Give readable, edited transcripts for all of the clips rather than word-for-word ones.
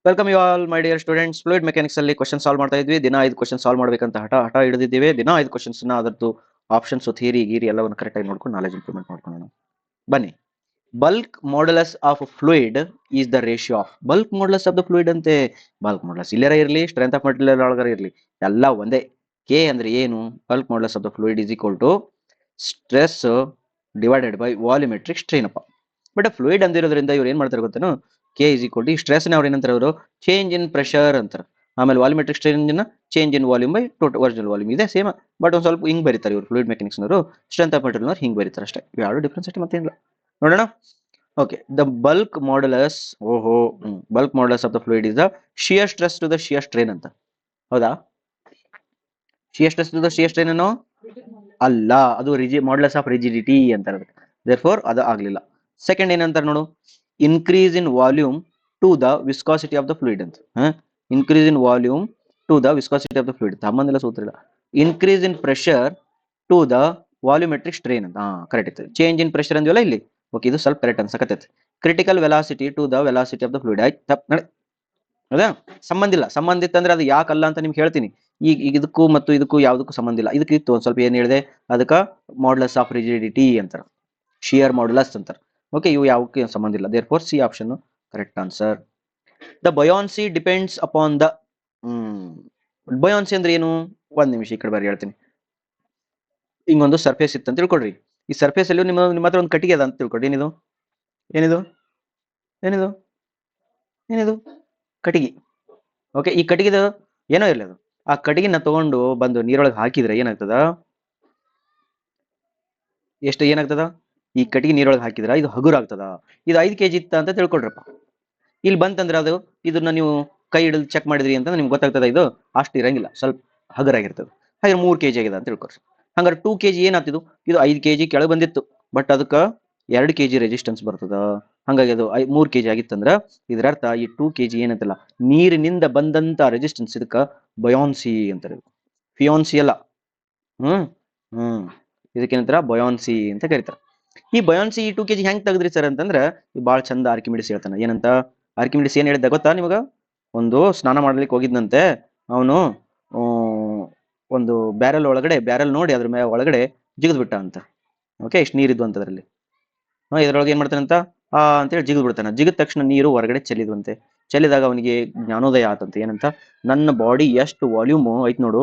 Welcome you all my dear students. Fluid mechanics ಅಲ್ಲಿ question solve ಮಾಡ್ತಾ ಇದ್ವಿ. ದಿನ 5 ಕ್ವಶನ್ ಸಾಲ್ವ್ ಮಾಡ್ಬೇಕಂತ ಹಠ ಹಿಡಿದಿದ್ದೇವೆ. ದಿನ 5 ಕ್ವಶನ್ಸ್ ನ ಅದರದ್ದು ಆಪ್ಷನ್ಸ್ ಥಿಯರಿ ಗೀರಿ ಎಲ್ಲವನ್ನು ಕರೆಕ್ಟ್ ಆಗಿ ನೋಡ್ಕೊಂಡು ನಾಲೆಜ್ ಇಂಪ್ರೂವ್ಮೆಂಟ್ ಮಾಡ್ಕೊಳ್ಳೋಣ. ಬನ್ನಿ. Bulk modulus of fluid is the ratio of bulk modulus of the fluid ಅಂತೆ. ಬಲ್ಕ್ ಮಾಡ್ಯುಲಸ್ ಇಲ್ಲರ ಇರಲಿ, ಸ್ಟ್ರೆಂತ್ ಆಫ್ ಮಟೀರಿಯಲ್ ಒಳಗಡೆ ಇರಲಿ, ಎಲ್ಲ ಒಂದೇ. ಕೆ ಅಂದ್ರೆ ಏನು? Bulk modulus of the fluid is equal to stress divided by volumetric strain ಅಪ್ಪ. But fluid ಅಂದಿರೋದ್ರಿಂದ ಇವ್ರು ಏನ್ ಮಾಡ್ತಾರೆ ಗೊತ್ತೇನು? K is equal to stress ನ ಅವ್ರು ಏನಂತಾರೆ ಅವರು ಚೇಂಜ್ ಇನ್ ಪ್ರೆಷರ್ ಅಂತಾರೆ. ಆಮೇಲೆ volumetric strain change in volume by total original volume ಇದೆ ಸೇಮ್. ಬಟ್ ಒಂದು ಸ್ವಲ್ಪ ಹಿಂಗ್ ಬರೀತಾರೆ ಇವರು ಫ್ಲೂಯಿಡ್ ಮೆಕ್ಯಾನಿಕ್ಸ್ ನವರು. ಸ್ಟ್ರೆಂತ್ ಆಫ್ ಮಟೀರಿಯಲ್ ಹಿಂಗ್ ಬರೀತಾರೆ ಅಷ್ಟೇ. ಯಾರು ಡಿಫ್ರೆನ್ಸ್ ಅಷ್ಟೇ ಮತ್ತೇನಿಲ್ಲ. ನೋಡೋಣ. Okay, the bulk modulus bulk modulus of the fluid is the shear stress to the shear strain ಅಂತ. ಹೌದಾ? Shear stress to the shear strain ಏನೋ ಅಲ್ಲ, ಅದು ಮಾಡ್ಯುಲಸ್ ಆಫ್ ರಿಜಿಡಿಟಿ ಅಂತಾರೆ. ದೇರ್ಫೋರ್ ಅದು ಆಗ್ಲಿಲ್ಲ. ಸೆಕೆಂಡ್ ಏನಂತಾರೆ ನೋಡು, increase in volume to the viscosity of the fluid ಅಂತ. Increase in volume to the viscosity of the fluid ಸಂಬಂಧ ಇಲ್ಲ, ಸೂತ್ರ ಇಲ್ಲ. Increase in pressure to the volumetric strain ಅಂತ. ಕರೆಕ್ಟ್ ಇತ್ತು. ಚೇಂಜ್ ಇನ್ ಪ್ರೆಷರ್ ಅಂದಿವಲ್ಲ ಇಲ್ಲಿ. ಓಕೆ, ಇದು ಸ್ವಲ್ಪ ಕರೆಕ್ಟ್ ಅನ್ಸಕತ್ತೈತೆ. Critical velocity to the velocity of the fluid. ಆಯ್ತು, ತಪ್ಪು ನಡೆ. ಹೌದಾ? ಸಂಬಂಧ ಇಲ್ಲ. ಸಂಬಂಧ ಇತ್ತಂದ್ರೆ ಅದು ಯಾಕಲ್ಲ ಅಂತ ನಿಮ್ಗೆ ಹೇಳ್ತೀನಿ. ಈಗ ಇದಕ್ಕೂ ಮತ್ತು ಇದಕ್ಕೂ ಯಾವುದಕ್ಕೂ ಸಂಬಂಧ ಇಲ್ಲ. ಇದಕ್ಕೆ ಇತ್ತು ಒಂದ್ ಸ್ವಲ್ಪ ಏನ್ ಹೇಳಿದೆ, ಅದಕ್ಕೆ ಮಾಡ್ಯುಲಸ್ ಆಫ್ ರಿಜಿಡಿಟಿ ಅಂತಾರೆ, ಶಿಯರ್ ಮಾಡ್ಯುಲಸ್ ಅಂತಾರೆ. ಓಕೆ, ಇವು ಯಾವಕ್ಕೆ ಸಂಬಂಧ ಇಲ್ಲ. Therefore C option correct answer. The buoyancy depends upon the buoyancy ಅಂದ್ರೆ ಏನು? ಒಂದ್ ನಿಮಿಷ ಈ ಕಡೆ ಬಾರಿ ಹೇಳ್ತೀನಿ. ಹಿಂಗೊಂದು ಸರ್ಫೇಸ್ ಇತ್ತು ಅಂತ ತಿಳ್ಕೊಡ್ರಿ. ಈ ಸರ್ಫೇಸ್ ಅಲ್ಲಿ ನಿಮ್ಮ ಹತ್ರ ಒಂದು ಕಟ್ಟಿಗೆ ಅದ ಅಂತ ತಿಳ್ಕೊಡ್ರಿ. ಏನಿದು ಏನಿದು ಏನಿದು ಏನಿದು ಕಟ್ಟಿಗೆ. ಓಕೆ, ಈ ಕಟ್ಟಿಗೆದ ಏನೋ ಇರಲಿ, ಅದು ಆ ಕಟ್ಟಿಗೆನ ತಗೊಂಡು ಬಂದು ನೀರೊಳಗೆ ಹಾಕಿದ್ರೆ ಏನಾಗ್ತದ? ಏನಾಗ್ತದ? ಈ ಕಟ್ಟಿಗೆ ನೀರೊಳಗೆ ಹಾಕಿದ್ರ ಇದು ಹಗುರ ಆಗ್ತದ. ಇದು 5 kg ಇತ್ತ ಅಂತ ತಿಳ್ಕೊಡ್ರಪ್ಪ. ಇಲ್ಲಿ ಬಂತಂದ್ರೆ ಅದು ಇದನ್ನ ನೀವು ಕೈ ಹಿಡಿದು ಚೆಕ್ ಮಾಡಿದ್ರಿ ಅಂತ ನಿಮ್ಗೆ ಗೊತ್ತಾಗ್ತದ ಇದು ಅಷ್ಟು ಇರಂಗಿಲ್ಲ, ಸ್ವಲ್ಪ ಹಗರಾಗಿರ್ತದೆ. ಹಾಗೆ 3 kg ಆಗಿದೆ ಅಂತ ತಿಳ್ಕೊಡ್ರಿ. ಹಂಗಾರೆ 2 kg ಏನಾಗ್ತಿದ್ದು? ಇದು 5 kg ಕೆಳಗೆ ಬಂದಿತ್ತು, ಬಟ್ ಅದಕ್ಕೆ 2 kg ರೆಸಿಸ್ಟೆನ್ಸ್ ಬರ್ತದ. ಹಂಗಾಗಿ ಅದು 3 kg ಆಗಿತ್ತಂದ್ರ ಇದರ ಅರ್ಥ ಈ 2 kg ಏನಂತಲ್ಲ, ನೀರಿನಿಂದ ಬಂದಂತ ರೆಸಿಸ್ಟೆನ್ಸ್, ಇದಕ್ಕ ಬಯಾನ್ಸಿ ಅಂತಾರೆ. ಫಿಯಾನ್ಸಿ ಅಲ್ಲ. ಇದಕ್ಕೇನಂತಾರ? ಬಯಾನ್ಸಿ ಅಂತ ಕರೀತಾರೆ. ಈ ಬಯಾನ್ಸಿ ಈ 2 kg ಹೆಂಗ್ ತೆಗದ್ರಿ ಸರ್ ಅಂತಂದ್ರೆ, ಬಾಳ ಚಂದ ಆರ್ಕಿಮಿಡಿಸ್ ಹೇಳ್ತಾನೆ. ಏನಂತ? ಆರ್ಕಿಮಿಡಿಸ್ ಏನ್ ಹೇಳಿದ್ದ ಗೊತ್ತಾ ನಿಮಗ? ಒಂದು ಸ್ನಾನ ಮಾಡ್ಲಿಕ್ಕೆ ಹೋಗಿದ್ನಂತೆ ಅವನು. ಒಂದು ಬ್ಯಾರಲ್ ನೋಡಿ ಅದ್ರ ಮೇಲೆ ಒಳಗಡೆ ಜಿಗಿದ್ ಬಿಟ್ಟ ಅಂತ. ಓಕೆ, ಇಷ್ಟು ನೀರಿದ್ವು ಅಂತ ಅದರಲ್ಲಿ. ಇದ್ರೊಳಗೆ ಏನ್ ಮಾಡ್ತಾನಂತ ಅಂತೇಳಿ ಜಿಗಿದ್ ಬಿಡ್ತಾನೆ. ಜಿಗಿದ ತಕ್ಷಣ ನೀರು ಹೊರಗಡೆ ಚೆಲ್ಲಿದ್ವಂತೆ. ಚೆಲ್ಲಿದಾಗ ಅವನಿಗೆ ಜ್ಞಾನೋದಯ ಆತಂತೆ. ಏನಂತ? ನನ್ನ ಬಾಡಿ ಎಷ್ಟು ವಾಲ್ಯೂಮ್ ಐತ್ ನೋಡು,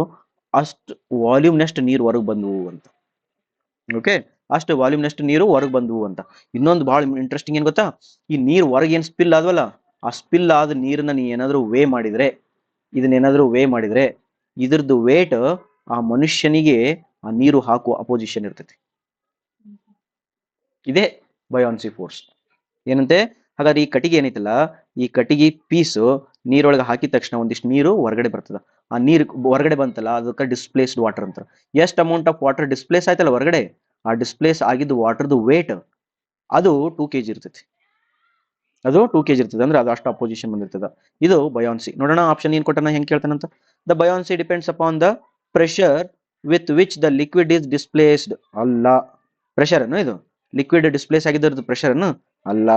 ಅಷ್ಟು ವಾಲ್ಯೂಮ್ನಷ್ಟು ನೀರು ಹೊರಗೆ ಬಂದವು ಅಂತ. ಓಕೆ, ಅಷ್ಟು ವಾಲ್ಯೂಮ್ನಷ್ಟು ನೀರು ಹೊರಗೆ ಬಂದವು ಅಂತ. ಇನ್ನೊಂದು ಬಹಳ ಇಂಟ್ರೆಸ್ಟಿಂಗ್ ಏನ್ ಗೊತ್ತಾ? ಈ ನೀರು ಹೊರಗೆ ಏನ್ ಸ್ಪಿಲ್ ಆದ್ವಲ್ಲ, ಆ ಸ್ಪಿಲ್ ಆದ ನೀರನ್ನ ನೀ ಏನಾದ್ರೂ ವೇ ಮಾಡಿದ್ರೆ, ಇದ್ರದ್ದು ವೇಟ್ ಆ ಮನುಷ್ಯನಿಗೆ ಆ ನೀರು ಹಾಕುವ ಅಪೋಸಿಷನ್ ಇರ್ತೈತಿ. ಇದೇ ಬಯಾನ್ಸಿ ಫೋರ್ಸ್. ಏನಂತೆ? ಹಾಗಾದ್ರೆ ಈ ಕಟ್ಟಿಗೆ ಏನೈತಲ್ಲ, ಈ ಕಟ್ಟಿಗೆ ಪೀಸು ನೀರೊಳಗೆ ಹಾಕಿದ ತಕ್ಷಣ ಒಂದಿಷ್ಟು ನೀರು ಹೊರಗಡೆ ಬರ್ತದ. ಆ ನೀರು ಹೊರಗಡೆ ಬಂತಲ್ಲ, ಅದಕ್ಕೆ ಡಿಸ್ಪ್ಲೇಸ್ಡ್ ವಾಟರ್ ಅಂತ. ಎಷ್ಟು ಅಮೌಂಟ್ ಆಫ್ ವಾಟರ್ ಡಿಸ್ಪ್ಲೇಸ್ ಆಯ್ತಲ್ಲ ಹೊರಗಡೆ, ಆ ಡಿಸ್ಪ್ಲೇಸ್ ಆಗಿದ್ದು ವಾಟರ್ದು ವೇಟ್ ಅದು 2 kg ಇರ್ತೈತಿ. ಅದು 2 kg ಇರ್ತದೆ ಅಂದ್ರೆ ಅದು ಅಷ್ಟು ಅಪೋಸಿಷನ್ ಬಂದಿರ್ತದ. ಇದು ಬಯಾನ್ಸಿ. ನೋಡೋಣ ಆಪ್ಷನ್ ಏನ್ ಕೊಟ್ಟನ, ಹೆಂಗ್ ಕೇಳ್ತಾನಂತ. The buoyancy depends upon the pressure with which the liquid is displaced. ಅಲ್ಲ. ಪ್ರೆಷರ್ ಅನ್ನು ಇದು ಲಿಕ್ವಿಡ್ ಡಿಸ್ಪ್ಲೇಸ್ ಆಗಿದ್ದು ಪ್ರೆಷರ್ ಅನ್ನು ಅಲ್ಲ.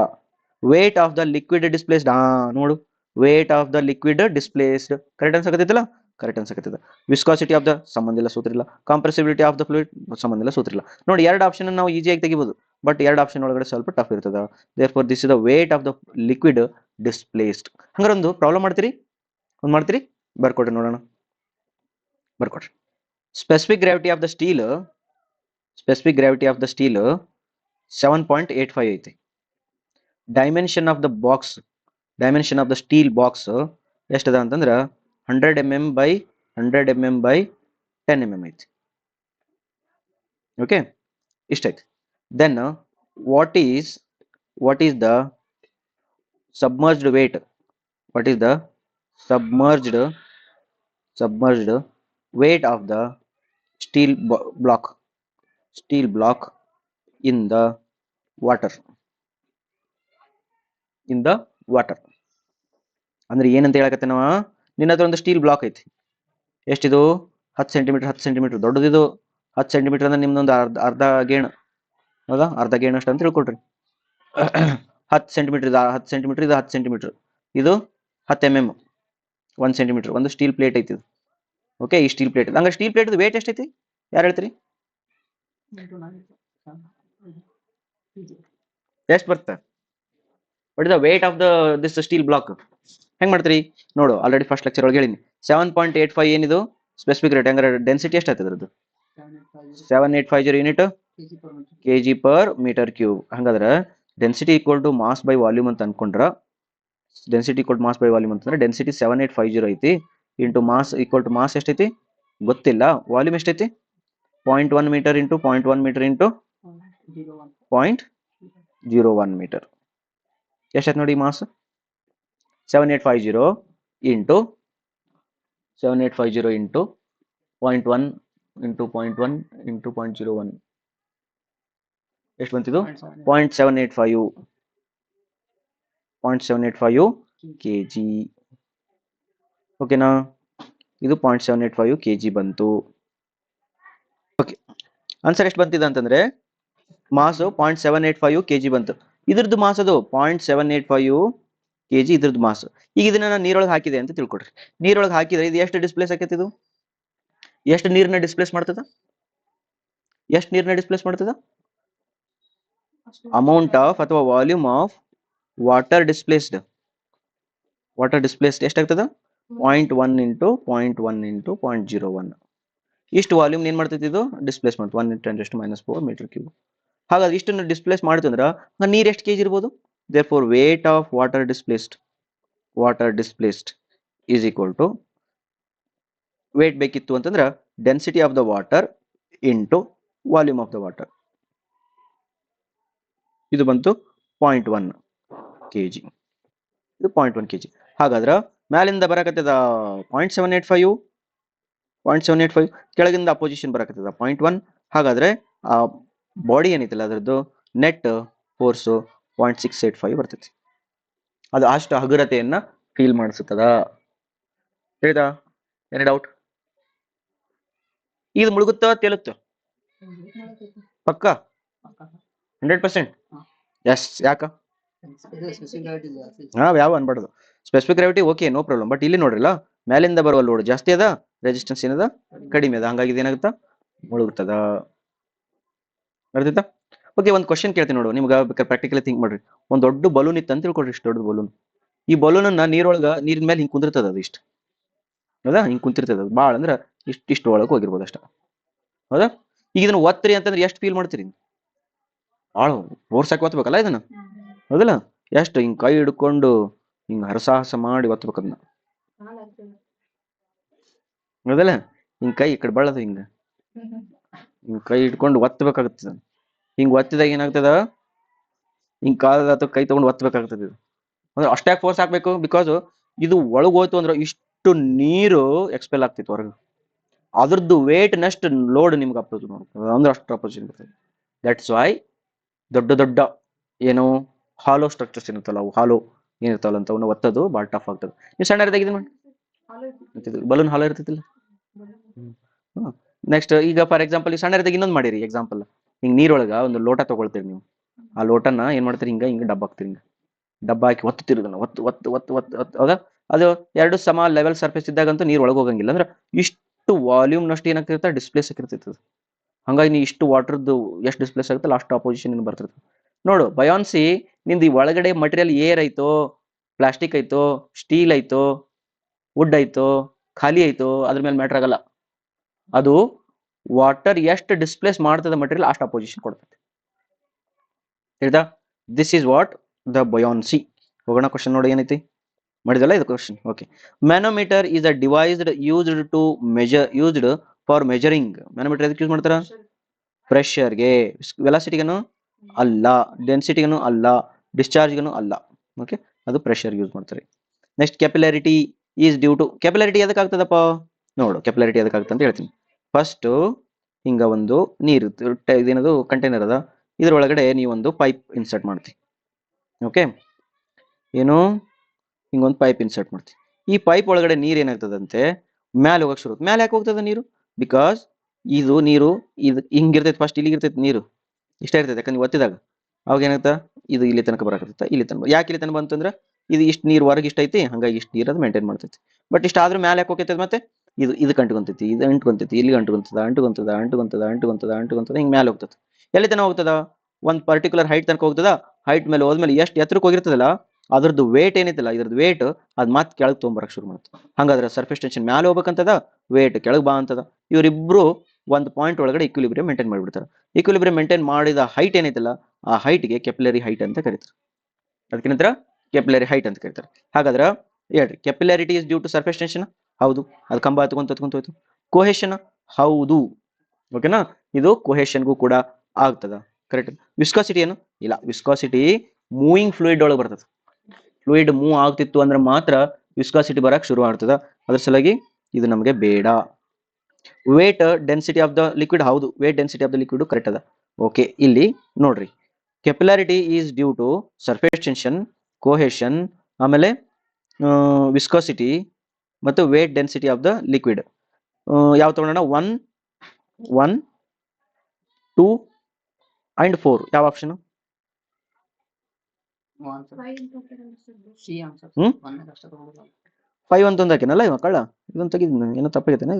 Weight of the liquid displaced. ನೋಡು, weight of the liquid displaced. Correct ಅನ್ಸಕತ್ತೈತಲ್ಲ? ಕರೆಕ್ಟ್ ಅನ್ಸಕತ್ತದ. ವಿಸ್ಕಾಸಿಟಿ ಆಫ್ ದ ಸಂಬಂಧ ಇಲ್ಲ, ಸೂತ್ರ ಇಲ್ಲ. ಕಾಂಪ್ರೆಸಿಬಿಲಿಟಿ ಆಫ್ ದ ಫ್ಲೂಯಿಡ್ ಸಂಬಂಧ ಇಲ್ಲ, ಸೂತ್ರ ಇಲ್ಲ. ನೋಡಿ, 2 ಆಪ್ಷನ್ ನಾವು ಈಸಿಯಾಗಿ ತೆಗಿಬಹುದು, ಬಟ್ 2 ಆಪ್ಷನ್ ಒಳಗಡೆ ಸ್ವಲ್ಪ ಟಫ್ ಇರ್ತದ. therefore this is the weight of the liquid displaced. ಹಂಗಾರೆ ಒಂದು ಪ್ರಾಬ್ಲಮ್ ಮಾಡ್ತೀರಿ, ಬರ್ಕೊಡ್ರಿ ನೋಡೋಣ. ಬರ್ಕೊಡ್ರಿ. Specific gravity of the steel 7.85 ಐತಿ. Dimension of the steel box ಎಷ್ಟದ ಅಂತಂದ್ರ 100 mm by 100 mm by 10 mm ಐತಿ. ಓಕೆ, ಇಷ್ಟೈತಿ. Then what is the submerged weight? What is the submerged weight of the steel block in the water? ಅಂದ್ರೆ ಏನಂತ ಹೇಳಕತ್ತೆ ನಾವು, ನಿನ್ನ ಹತ್ರ ಒಂದು ಸ್ಟೀಲ್ ಬ್ಲಾಕ್ ಐತಿ. ಎಷ್ಟಿದು? 10 ಸೆಂಟಿಮೀಟರ್ ದೊಡ್ಡದಿದು. 10 ಸೆಂಟಿಮೀಟರ್ ಅಂದ್ರೆ ನಿಮ್ದೊಂದು ಅರ್ಧ ಗೇಣು. ಹೌದಾ? ಅರ್ಧ ಗೇಣು ಅಷ್ಟು ಅಂತ ತಿಳ್ಕೊಳ್ರಿ. 10 ಸೆಂಟಿಮೀಟರ್ ಇದು 10 ಸೆಂಟಿಮೀಟರ್, ಇದು 10 ಸೆಂಟಿಮೀಟರ್, ಇದು 10 mm 1 ಸೆಂಟಿಮೀಟರ್ ಒಂದು ಸ್ಟೀಲ್ ಪ್ಲೇಟ್ ಐತಿ ಇದು. ಓಕೆ, ಈ ಸ್ಟೀಲ್ ಪ್ಲೇಟ್ ಹಂಗ ಸ್ಟೀಲ್ ಪ್ಲೇಟ್ ವೇಟ್ ಎಷ್ಟೈತಿ ಯಾರು ಹೇಳ್ತೀರಿ? ಎಷ್ಟು ಬರುತ್ತೆ? What is the weight of this steel block? ಹೆಂಗ್ ಮಾಡ್ತೀರಿ ನೋಡು, ಆಲ್ರೆಡಿ ಫಸ್ಟ್ ಲೆಕ್ಚರ್ ಒಳಗೆ ಹೇಳಿನಿ. 7.85 ಏನಿದು ಸ್ಪೆಸಿಫಿಕ್ ರೇಟ್, ಹಂಗಾರೆ ಡೆನ್ಸಿಟಿ ಎಷ್ಟು ಆಗ್ತದೆ ಅದ್ರದ್ದು? 7850 unit kg per metre cube. ಹಂಗಾದ್ರೆ density equal to mass by volume ಅಂತ ಅನ್ಕೊಂಡ್ರ, density equal to mass by volume ಅಂತಂದ್ರೆ ಡೆನ್ಸಿಟಿ 7850 ಐತಿ into mass equal to mass ಎಷ್ಟೈತಿ ಗೊತ್ತಿಲ್ಲ, ವಾಲ್ಯೂಮ್ ಎಷ್ಟೈತಿ 0.1 metre into 0.1 metre into 0.01 metre. ಎಷ್ಟಾಯ್ತು ನೋಡಿ mass? 7850 into 7850 into 0.1 into 0.1 into 0.01 ಎಷ್ಟು ಬಂತಿದು? 0.785 kg. ಓಕೆನಾ? ಇದು 0.785 kg ಬಂತು. ಓಕೆ, ಆನ್ಸರ್ ಎಷ್ಟು ಬಂತಿದೆ ಅಂತಂದ್ರೆ ಮಾಸ್ 0.785 kg ಬಂತು. ಇದ್ರದ್ದು ಮಾಸ್ ಅದು 0.785 kg ಇದ್ರದ್ದು ಮಾಸ್. ಈಗ ಇದನ್ನ ನಾನು ನೀರೊಳಗೆ ಹಾಕಿದೆ ಅಂತ ತಿಳ್ಕೊಡ್ರಿ. ನೀರೊಳಗೆ ಹಾಕಿದ್ರೆ ಇದು ಎಷ್ಟು ಡಿಸ್ಪ್ಲೇಸ್ ಆಕೈತಿ? ಇದು ಎಷ್ಟು ನೀರನ್ನ ಡಿಸ್ಪ್ಲೇಸ್ ಮಾಡ್ತದ? ಎಷ್ಟು ನೀರನ್ನ ಡಿಸ್ಪ್ಲೇಸ್ ಮಾಡ್ತದ? ಅಮೌಂಟ್ ಆಫ್ ಅಥವಾ ವಾಲ್ಯೂಮ್ ಆಫ್ ವಾಟರ್ ಡಿಸ್ಪ್ಲೇಸ್ಡ್ ಎಷ್ಟಾಗ್ತದ? 0.1 ಇಂಟು 0.1 ಇಂಟು 0.01 ಇಷ್ಟು ವಾಲ್ಯೂಮ್ ಏನ್ ಮಾಡ್ತೈತಿ ಇದು ಡಿಸ್ಪ್ಲೇಸ್ ಮಾಡ್ತು 1 × 10⁻⁴ ಮೀಟರ್ ಕ್ಯೂಬ್. ಹಾಗಾದ್ರೆ ಇಷ್ಟನ್ನು ಡಿಸ್ಪ್ಲೇಸ್ ಮಾಡ್ತಂದ್ರ ನೀರ್ ಎಷ್ಟು ಕೆಜಿ ಇರ್ಬೋದು? therefore weight of water displaced is equal to weight ಬೇಕಿತ್ತು ಅಂತಂದ್ರ density of the water into volume of the water. ಇದು ಬಂತು 0.1 kg. ಇದು 0.1 kg. ಹಾಗಾದ್ರೆ ಮ್ಯಾಲಿಂದ ಬರಕತ್ತದ 0.785 ಕೆಳಗಿಂದ ಅಪೋಸಿಷನ್ ಬರಕತ್ತದ 0.1. ಹಾಗಾದ್ರೆ ಆ ಬಾಡಿ ಏನೈತಿಲ್ಲ ಅದರದ್ದು ನೆಟ್ ಫೋರ್ಸ್ 0.685 ಬರ್ತೈತಿ. ಅದು ಅಷ್ಟು ಹಗುರತೆಯನ್ನ ಫೀಲ್ ಮಾಡಿಸುತ್ತದ. ಹೇಳಿದಾ? ಏನೇ ಡೌಟ್? ಇದು ಮುಳುಗುತ್ತ ತೇಲುತ್ತ? ಪಕ್ಕ 100%? ಎಸ್. ಯಾಕ? ಯಾವ ಅನ್ಬಾರ್ದು. Specific gravity okay, no problem. But ಇಲ್ಲಿ ನೋಡ್ರಲ್ಲ, ಮೇಲಿಂದ ಬರುವ ಲೋಡ್ ಜಾಸ್ತಿ ಅದ, ರೆಸಿಸ್ಟೆನ್ಸ್ ಏನದ ಕಡಿಮೆ ಅದ, ಹಂಗಾಗಿ ಏನಾಗುತ್ತ ಮುಳುಗುತ್ತದ. ಅರ್ಥೈತಾ? ಓಕೆ, ಒಂದು ಕ್ವಶನ್ ಕೇಳ್ತೀನಿ ನೋಡು, ನಿಮ್ಗೆ ಪ್ರಾಕ್ಟಿಕಲಿ ಥಿಂಕ್ ಮಾಡ್ರಿ. ಒಂದು ದೊಡ್ಡ ಬಲೂನ್ ಇತ್ತು ಅಂತ ತಿಳ್ಕೊಡ್ರಿ, ಇಷ್ಟು ದೊಡ್ಡ ಬಲೂನ್. ಈ ಬಲೂನ್ ಅನ್ನ ನೀರಿನ ಮೇಲೆ ಹಿಂಗ್ ಕುಂದಿರ್ತದ, ಅದು ಇಷ್ಟು ಹೌದಾ, ಹಿಂಗ್ ಕುಂತಿರ್ತದ. ಬಾಳ ಅಂದ್ರ ಇಷ್ಟು ಒಳಗೆ ಹೋಗಿರ್ಬೋದು ಅಷ್ಟ, ಹೌದಾ? ಈಗ ಇದನ್ನ ಒತ್ತರಿ ಅಂತಂದ್ರೆ ಎಷ್ಟು ಫೀಲ್ ಮಾಡ್ತೀರಿ? ಭಾಳ ಫೋರ್ಸ್ ಹಾಕಿ ಒತ್ತಬೇಕಲ್ಲ ಇದನ್ನ, ಹೌದಲ್ಲ? ಎಷ್ಟು ಹಿಂಗ್ ಕೈ ಹಿಡ್ಕೊಂಡು ಹಿಂಗ್ ಹರಸಾಹಸ ಮಾಡಿ ಒತ್ತಬೇಕು ಅದನ್ನ, ಹೌದಲ್ಲ? ಹಿಂಗ್ ಕೈ ಈ ಕಡೆ ಬಳದ ಹಿಂಗ ಕೈ ಹಿಡ್ಕೊಂಡು ಒತ್ತಬೇಕಾಗ್ತದ. ಹಿಂಗ್ ಒತ್ತಿದಾಗ ಏನಾಗ್ತದ, ಹಿಂಗ್ ಕಾಲ ಅಥವಾ ಕೈ ತಗೊಂಡು ಒತ್ತಬೇಕಾಗ್ತದೆ. ಇದು ಅಂದ್ರೆ ಅಷ್ಟಾಗಿ ಫೋರ್ಸ್ ಹಾಕ್ಬೇಕು, ಬಿಕಾಸ್ ಇದು ಒಳಗ್ ಹೋಯ್ತು ಅಂದ್ರೆ ಇಷ್ಟು ನೀರು ಎಕ್ಸ್ಪೆಲ್ ಆಗ್ತಿತ್ತು ಹೊರಗೆ. ಅದ್ರದ್ದು ವೇಟ್ ನಷ್ಟು ಲೋಡ್ ನಿಮ್ಗೆ ಅಪ್ಪೋಸ್ ನೋಡ್ತದೆ, ಅಂದ್ರೆ ಅಷ್ಟು ಅಪೋಸಿಷನ್ ಬರ್ತದೆ. ದಟ್ಸ್ ವೈ ದೊಡ್ಡ ಏನು ಹಾಲೋ ಸ್ಟ್ರಕ್ಚರ್ಸ್ ಏನಿರ್ತಲ್ಲ, ಅವು ಹಾಲೋ ಏನಿರ್ತಾವಲ್ಲ ಅಂತ ಅವನ್ನ ಒತ್ತದು ಭಾಳ ಟಫ್ ಆಗ್ತದೆ. ನೀವು ಸಣ್ಣದಾಗಿ ಇದನ್ನ ಮಾಡಿ ಬಲೂನ್ ಹಾಲೋ ಇರ್ತಿಲ್ಲ. ನೆಕ್ಸ್ಟ್ ಈಗ ಫಾರ್ ಎಕ್ಸಾಂಪಲ್ ಈ ಸಣ್ಣದಾಗಿ ಇನ್ನೊಂದು ಮಾಡಿರಿ ಎಕ್ಸಾಂಪಲ್. ಹಿಂಗ್ ನೀರೊಳಗ ಒಂದು ಲೋಟ ತಗೊಳ್ತೀರಿ ನೀವು. ಆ ಲೋಟನ ಏನ್ ಮಾಡ್ತೀರಿ, ಹಿಂಗ ಡಬ್ಬ ಹಾಕ್ತೀರಿ. ಹಿಂಗ ಡಬ್ಬ ಹಾಕಿ ಒತ್ತೀರಿ ಅದನ್ನ, ಒತ್ತು ಹೌದಾ? ಅದು ಎರಡು ಸಮ ಲೆವೆಲ್ ಸರ್ಫೇಸ್ ಇದ್ದಾಗಂತೂ ನೀರ್ ಒಳಗೆ ಹೋಗಂಗಿಲ್ಲ. ಅಂದ್ರೆ ಇಷ್ಟು ವಾಲ್ಯೂಮ್ ನಷ್ಟು ಏನಾಗ್ತಿರ್ತ ಡಿಸ್ಪ್ಲೇಸ್ ಆಗಿರ್ತೈತದ. ಹಂಗಾಗಿ ನೀವು ಇಷ್ಟು ವಾಟರ್ದು ಎಷ್ಟು ಡಿಸ್ಪ್ಲೇಸ್ ಆಗುತ್ತಲ್ಲ ಅಷ್ಟು ಅಪೋಸಿಷನ್ ಬರ್ತಿರ್ತದೆ. ನೋಡು ಬಯಾನ್ಸಿ ನಿಮ್ದು ಈ ಒಳಗಡೆ ಮಟೀರಿಯಲ್ ಏರ್ ಐತೋ, ಪ್ಲಾಸ್ಟಿಕ್ ಐತೋ, ಸ್ಟೀಲ್ ಐತೋ, ವುಡ್ ಐತೋ, ಖಾಲಿ ಐತೋ, ಅದ್ರ ಮೇಲೆ ಮ್ಯಾಟರ್ ಆಗಲ್ಲ. ಅದು ವಾಟರ್ ಎಷ್ಟು ಡಿಸ್ಪ್ಲೇಸ್ ಮಾಡ್ತದ ಮಟೀರಿಯಲ್ ಅಷ್ಟು ಅಪೋಸಿಷನ್ ಕೊಡ್ತದೆ. ಹೇಳ್ದಾ? This is what the buoyancy. ಹೋಗೋಣ ಕ್ವಶನ್ ನೋಡಿ, ಏನೈತಿ ಮಾಡಿದಲ್ಲ ಇದು question. Okay, manometer is a devised used for measuring. Manometer ಎದಕ್ಕೆ ಯೂಸ್ ಮಾಡ್ತಾರ? ಪ್ರೆಷರ್ಗೆ, ವೆಲಾಸಿಟಿಗನು ಅಲ್ಲ, ಡೆನ್ಸಿಟಿಗನು ಅಲ್ಲ, ಡಿಸ್ಚಾರ್ಜ್ಗನು ಅಲ್ಲ. ಓಕೆ, ಅದು ಪ್ರೆಷರ್ ಯೂಸ್ ಮಾಡ್ತಾರೆ. Next capillarity is due to. Capillarity ಎದಕ್ಕೆ ಆಗ್ತದಪ್ಪ ನೋಡು, ಕೆಪಿಲಾರಿಟಿ ಎದಕ್ಕೆ ಆಗ್ತದೆ ಅಂತ ಹೇಳ್ತೀನಿ. ಫಸ್ಟ್ ಹಿಂಗ ಒಂದು ನೀರು ಇದೇನದು ಕಂಟೈನರ್ ಅದ, ಇದ್ರೊಳಗಡೆ ನೀವೊಂದು ಪೈಪ್ ಇನ್ಸರ್ಟ್ ಮಾಡ್ತಿ. ಓಕೆ, ಏನು ಹಿಂಗೊಂದು ಪೈಪ್ ಇನ್ಸರ್ಟ್ ಮಾಡ್ತಿ. ಈ ಪೈಪ್ ಒಳಗಡೆ ನೀರು ಏನಾಗ್ತದಂತೆ ಮ್ಯಾಲೆ ಹೋಗಕ್ ಶುರು. ಮ್ಯಾಲೆ ಯಾಕೆ ಹೋಗ್ತದ ನೀರು? ಬಿಕಾಸ್ ಇದು ನೀರು ಇದು ಹಿಂಗಿರ್ತೈತೆ, ಫಸ್ಟ್ ಇಲ್ಲಿಗೆ ಇರ್ತೈತೆ ನೀರು, ಇಷ್ಟ ಇರ್ತೈತೆ. ಯಾಕಂದ್ರೆ ನೀವು ಒತ್ತಿದಾಗ ಅವಾಗ ಏನಾಗ್ತಾ ಇದು ಇಲ್ಲಿ ತನಕ ಬರಕತ್ತ, ಇಲ್ಲಿ ತನಕ. ಯಾಕೆ ಇಲ್ಲಿ ತನಕ ಬಂತು ಅಂದ್ರೆ ಇದು ಇಷ್ಟು ನೀರು ಹೊರಗೆ ಇಷ್ಟ ಐತಿ, ಹಂಗಾಗಿ ಇಷ್ಟು ನೀರು ಅದು ಮೇಂಟೈನ್ ಮಾಡ್ತೈತಿ. ಬಟ್ ಇಷ್ಟ ಆದ್ರೂ ಮ್ಯಾಲೆ ಯಾಕೆ ಹೋಗ್ತೈತೆ ಮತ್ತೆ ಇದು ಅಂಟ್ಕೊಂತೈತಿ, ಇದು ಅಂಟ್ಕೊಂತೈತಿ, ಇಲ್ಲಿ ಅಂಟ್ಕೊಂತದ ಹಿಂಗ್ ಮ್ಯಾಲೆ ಹೋಗ್ತದೆ. ಎಲ್ಲಿ ತನಕ ಹೋಗ್ತದ? ಒಂದ್ ಪರ್ಟಿಕ್ಯುಲರ್ ಹೈಟ್ ತನಕ ಹೋಗ್ತದ. ಹೈಟ್ ಮೇಲೆ ಹೋದ್ಮೇಲೆ ಎಷ್ಟು ಎತ್ತರಕ್ಕೆ ಹೋಗಿರ್ತದಲ್ಲ ಅದ್ರದ್ದು ವೇಟ್ ಏನೈತಲ್ಲ, ಇದ್ರದ್ದು ವೇಟ್ ಅದ್ ಮತ್ತೆ ಕೆಳಗೆ ತೊಗೊಂಬರಕ್ ಶುರು ಮಾಡುತ್ತೆ. ಹಂಗಾದ್ರೆ ಸರ್ಫೇಸ್ ಟೆನ್ಷನ್ ಮ್ಯಾಲೆ ಹೋಗ್ಬೇಕಂತದ, ವೇಟ್ ಕೆಳಗೆ ಬಾ ಅಂತದ. ಇವರಿಬ್ರು ಒಂದು ಪಾಯಿಂಟ್ ಒಳಗಡೆ ಇಕ್ವಿಲಿಬ್ರಿಯಂ ಮೇಂಟೈನ್ ಮಾಡಿಬಿಡ್ತಾರೆ. ಇಕ್ವಿಲಿಬ್ರಿಯಂ ಮೇಂಟೈನ್ ಮಾಡಿದ ಹೈಟ್ ಏನೈತಲ್ಲ ಆ ಹೈಟ್ಗೆ ಕೆಪಿಲರಿ ಹೈಟ್ ಅಂತ ಕರೀತಾರೆ. ಅದಕ್ಕೆ ನಂತರ ಕೆಪಿಲರಿ ಹೈಟ್ ಅಂತ ಕರೀತಾರೆ. ಹಾಗಾದ್ರೆ ಹೇಳ್ರಿ, capillarity is due to surface tension? ಹೌದು, ಅದು ಕಂಬ ಹತ್ಕೊಂತ ಹೋಯ್ತು. ಕೊಹೆಷನ್? ಹೌದು. ಓಕೆನಾ, ಇದು ಕೊಹೆಷನ್ಗೂ ಕೂಡ ಆಗ್ತದ. ಕರೆಕ್ಟ್. ವಿಸ್ಕಾಸಿಟಿ ಏನು? ಇಲ್ಲ, ವಿಸ್ಕಾಸಿಟಿ ಮೂವಿಂಗ್ ಫ್ಲೂಯಿಡ್ ಒಳಗೆ ಬರ್ತದೆ. ಫ್ಲೂಯಿಡ್ ಮೂವ್ ಆಗ್ತಿತ್ತು ಅಂದ್ರೆ ಮಾತ್ರ ವಿಸ್ಕಾಸಿಟಿ ಬರಕ್ ಶುರು ಆಗ್ತದ. ಅದ್ರ ಸಲುವಾಗಿ ಇದು ನಮಗೆ ಬೇಡ. Weight density of the liquid? ಹೌದು, weight density of the liquid correct ಅದ. ಓಕೆ, ಇಲ್ಲಿ ನೋಡ್ರಿ, capillarity is due to surface tension, cohesion, ಆಮೇಲೆ ವಿಸ್ಕಾಸಿಟಿ ಮತ್ತು weight density of the liquid. ಯಾವ ತಗೊಳ್ಳೋಣ? 1, 2 and 4. ಯಾವ ಆಪ್ಷನ್? 5 ಅಂತ ಒಂದು ಹಾಕಿನಲ್ಲ ಇವ ಕಳ್ಳ. ಇದೊಂದು ತೆಗಿದ್ ಏನೋ ತಪ್ಪಾಗೈತೇನೆ,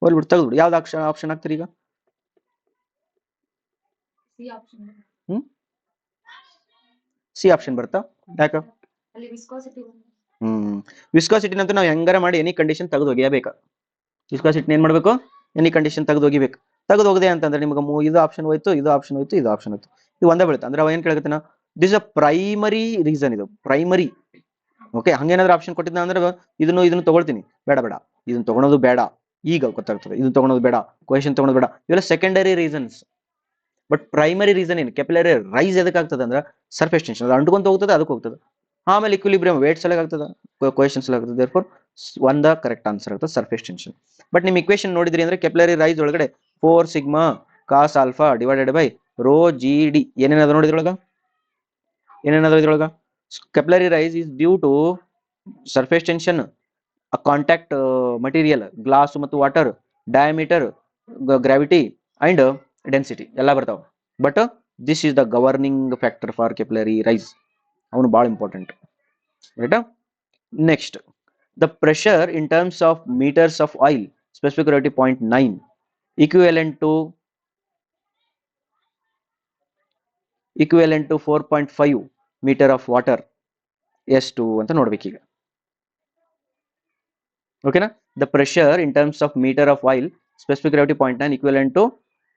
ಹೋಗ್ಬಿಟ್ಟು ತೆಗೆದ್ಬಿಡು. ಯಾವ್ದು ಆಪ್ಷನ್ ಆಗ್ತೀರಿ ಈಗ? ಸಿ ಆಪ್ಷನ್ ಬರ್ತಾ? ಯಾಕ? ವಿಸ್ಕಾಸಿಟಿ ನಂತರ ನಾವು ಹೆಂಗಾರ ಮಾಡಿ ಎನಿ ಕಂಡೀಷನ್ ತೆಗೆದು ಒಗೆಯಬೇಕು. ವಿಸ್ಕಾಸಿಟಿ ಏನ್ ಮಾಡ್ಬೇಕು? ಎನಿ ಕಂಡೀಷನ್ ತೆಗೆದು ಒಗಿಬೇಕು. ತೆಗೆದು ಹೋಗದೆ ಅಂತಂದ್ರೆ ನಿಮ್ಗೆ ಇದು ಆಪ್ಷನ್ ಹೋಯ್ತು, ಇದು ಆಪ್ಷನ್ ಹೋಯ್ತು, ಇದು ಆಪ್ಷನ್ ಹೋಯ್ತು, ಇದು ಒಂದೇ ಬೀಳುತ್ತೆ. ಅಂದ್ರೆ ಅವ ಏನ್ ಕೇಳಕತ್ತಾನ? ದಿಸ್ ಅ ಪ್ರೈಮರಿ ರೀಸನ್, ಇದು ಪ್ರೈಮರಿ. ಓಕೆ, ಹಂಗೇನಾದ್ರೂ ಆಪ್ಷನ್ ಕೊಟ್ಟಿದ್ದ ಅಂದ್ರೆ ಇದನ್ನು ತಗೊಳ್ತೀನಿ. ಬೇಡ, ಇದನ್ನ ತಗೊಳೋದು ಬೇಡ, ಈಗ ಗೊತ್ತಾಗ್ತದೆ. ಇದನ್ನ ತಗೊಳೋದು ಬೇಡ, ಕ್ವೆಶನ್ ತಗೊಳೋದು ಬೇಡ, ಇವೆಲ್ಲ secondary reasons. But primary reason ಏನು? ಕೆಪಿಲರಿ ರೈಸ್ ಎದಕ್ಕೆ ಆಗ್ತದೆ ಅಂದ್ರೆ ಸರ್ಫೇಸ್ ಟೆನ್ಷನ್. ಅದು ಅಂಟ್ಕೊಂತ ಹೋಗ್ತದೆ, ಅದಕ್ಕೆ ಹೋಗ್ತದೆ. ಆಮೇಲೆ ಇಕ್ವಿಲಿಬ್ರಿಯಂ ವೇಟ್ ಸಲ ಆಗ್ತದೆ, ಕ್ವೆಶನ್ಸ್ ಆಗ್ತದೆ. ದೇರ್ಫೋರ್ ಒಂದ ಕರೆಕ್ಟ್ ಆನ್ಸರ್ ಆಗ್ತದೆ ಸರ್ಫೇಸ್ ಟೆನ್ಷನ್. ಬಟ್ ನಿಮ್ ಇಕ್ವೇಶನ್ ನೋಡಿದ್ರಿ ಅಂದ್ರೆ ಕೆಪಿಲರಿ ರೈಸ್ ಒಳಗಡೆ 4 sigma cos alpha divided by rho g d ಏನೇನದ ನೋಡಿದ್ರೊಳಗ? ಇದ್ರೊಳಗ capillary rise is due to surface tension, contact material, glass ಮತ್ತು water, diameter, gravity and density ಎಲ್ಲ ಬರ್ತಾವ. But this is the governing factor for capillary rise. ಅವನು ಭಾಳ important. ರೈಟಾ? Next, the pressure in terms of metres of oil, specific gravity 0.9, equivalent to 4.5 metre of water ಎಷ್ಟು ಅಂತ ನೋಡ್ಬೇಕೀಗ. ಓಕೆನಾ? The pressure in terms of metre of oil, specific gravity 0.9, equivalent to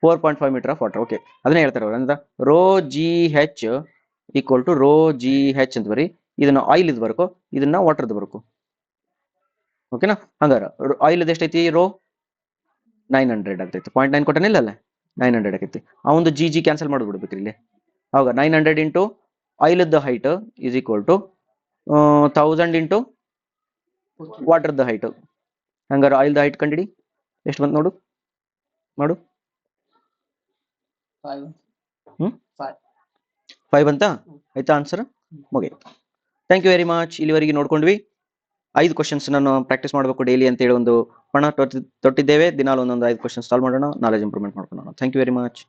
4.5 metre of water. Okay, ಅದನ್ನೇ ಹೇಳ್ತಾರೆ ಅವ್ರು. ಅಂದ್ರೆ rho g h equal to rho g h ಅಂತ ಬರೀ. ಇದನ್ನ ಆಯಿಲ್ ಇದು ಬರ್ಕೋ, ಇದನ್ನ ವಾಟರ್ದು ಬರ್ಕೋ. ಓಕೆನಾ? ಹಂಗಾರ ಆಯಿಲ್ ಎಷ್ಟೈತಿ? ರೋ 900 ಆಗ್ತೈತಿ. 0.9 ಕೊಟ್ಟನಿಲ್ಲ ಅಲ್ಲ, 900 ಆಗೈತಿ. ಆ ಒಂದು ಜಿ ಕ್ಯಾನ್ಸಲ್ ಮಾಡಿಬಿಡ್ಬೇಕ್ರಿ ಇಲ್ಲಿ. ಅವಾಗ 900 ಇಂಟು ಆಯಿಲ್ದ height is equal to 1000 into ವಾಟರ್ದ ಹೈಟ್. ಹಂಗಾರ ಆಯಿಲ್ದ ಹೈಟ್ ಕಂಡಿಡಿ. ಎಷ್ಟು ಬಂತು ನೋಡು, ಮಾಡು. 5 ಅಂತ ಆಯ್ತಾ ಆನ್ಸರ್? ಮುಗಿಯಿತು. Thank you very much. ಇಲ್ಲಿವರೆಗೆ ನೋಡ್ಕೊಂಡ್ವಿ. 5 ಕ್ವಶನ್ಸ್ ನಾನು ಪ್ರಾಕ್ಟೀಸ್ ಮಾಡಬೇಕು ಡೈಲಿ ಅಂತ ಹೇಳಿ ಒಂದು ಪಣ ತೊಟ್ಟಿದ್ದೇವೆ. ದಿನಾಲು ಒಂದೊಂದು 5 ಕ್ವಶನ್ ಸಾಲ್ವ್ ಮಾಡೋಣ, ನಾಲೆಜ್ ಇಂಪ್ರೂವ್ಮೆಂಟ್ ಮಾಡ್ಕೊಳ್ಳೋಣ. Thank you very much.